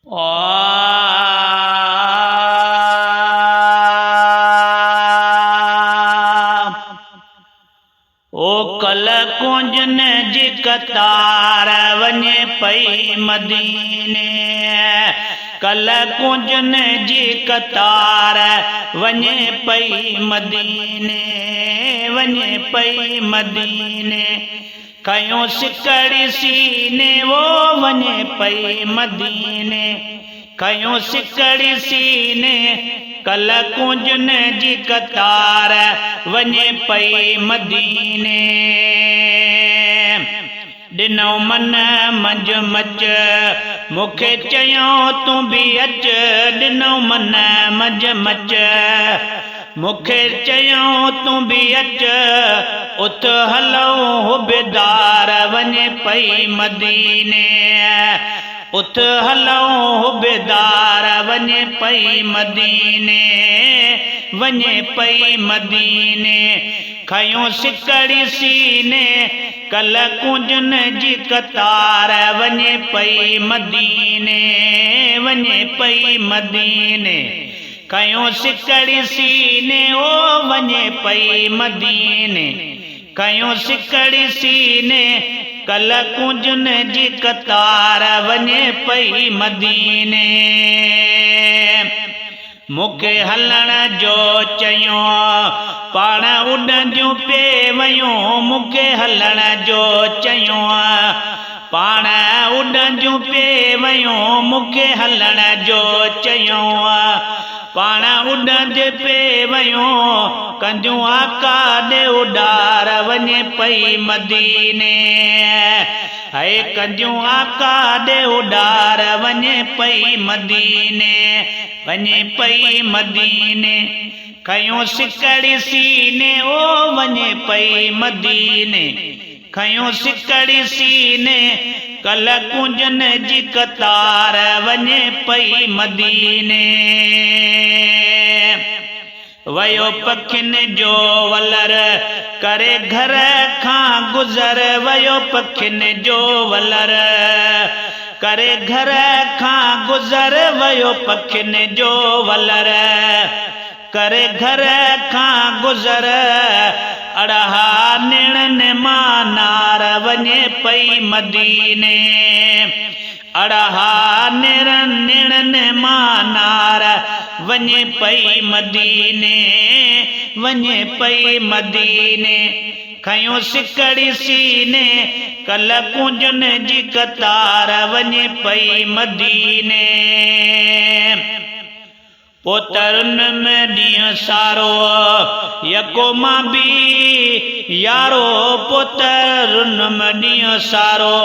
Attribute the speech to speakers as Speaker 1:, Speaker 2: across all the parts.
Speaker 1: ओ कल कुंजन जी कतार वञे पई मदीने, कल कुंजन जी कतार वञे पई मदीने, वञे पई मदीने। कयूं सिकड़ी सीने वो वञे पई मदीने, कयूं सिकड़ी सीने कल कुंजन जी कतार वञे पई मदीने। ॾिनो मन मंझ मच मूंखे चयो तूं बि अच, ॾिनो मन मंझ मच मूंखे चयो तूं बि अच, उथ हलऊं हुबेदार वञे पई मदीने, उथ हलऊं हुबेदार वञे पई मदीने, वञे पई मदीने। खयूं सिकड़ी सीने कल कुंजन जी कतार वञे पई मदीने, वञे पई मदीने। कयूं सिकड़ी सीने ओ वञे पई मदीने, कयूं सिकड़ी सीने कल कुंजन जी कतार वञे पई मदीने। मूंखे हलण जो चयो पाण उॾंदियूं पे वयूं, मूंखे हलण जो चयो पाण उॾंदियूं पे वयूं, मूंखे हलण जो चयो पाण उॾंदे पे वयूं, कंदियूं आका ॾे उॾार वञे पई मदीने, है कंदियूं आका ॾे उॾार वञे पई मदीने, वञे पई मदीने। खयूं सिकड़ी सीने ओ वञे पई मदीने, खयूं सिकड़ी सीने कल कुंजन जी कतार वञे पई मदीने। वयो पखियुनि जो वलर करे घर खां गुज़र, वयो पखियुनि जो वलर करे घर खां गुज़र, वयो पखियुनि जो वलर करे घर खां गुज़र। अड़हा निणनि मां नार वञे पई मदीने, अड़हा निणनि मां नार वञे पई मदीने, वञे पई मदीने। खयूं सिकड़ी सीने कल कुंजन जी कतार वञे पई मदीने। पोतरुनि में ॾींहुं सारो यको मां बि यारो, पोतरुनि में ॾींहुं सारो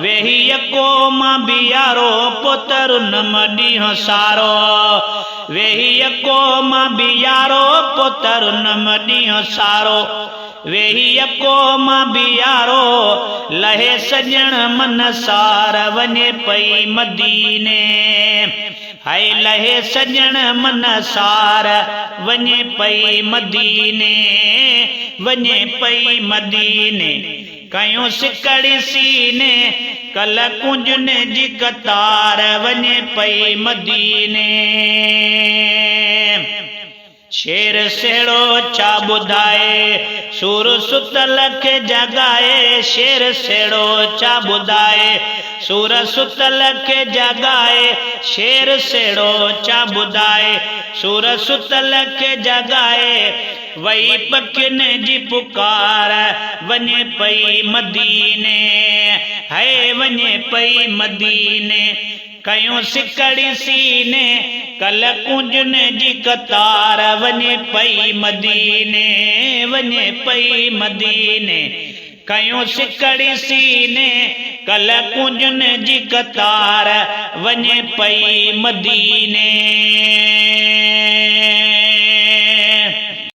Speaker 1: वेही यको मां बि यारो, पोतरुनि में ॾींहुं सारो वेही यको मां बि यारो, पोतरुनि में ॾींहुं सारो वेही यको मां बि यारो। लहे सजण मन सार वञे पई मदीने, हाय लहे सजण मन सार वञे पई मदीने, वञे पई मदीने। कयूं सिकड़ी सीने कल कुंजन जी कतार वञे पई मदीने। शेर सेड़ो छा ॿुधाए सूर सुतल खे जगाए, शेर सेड़ो छा ॿुधाए सूर सुतल खे जगाए, शेर सेड़ो छा ॿुधाए सूर सुतल खे जगाए। वही पखियुनि जी पुकार वञे पई मदीने, है वञे पई मदीने। कयूं सिकड़ी सीने कल कुंजन जी कतार वञे पई मदीने, वञे पई मदीने। कयूं सिकड़ी सीने कल कुंजन जी कतार वञे पई मदीने।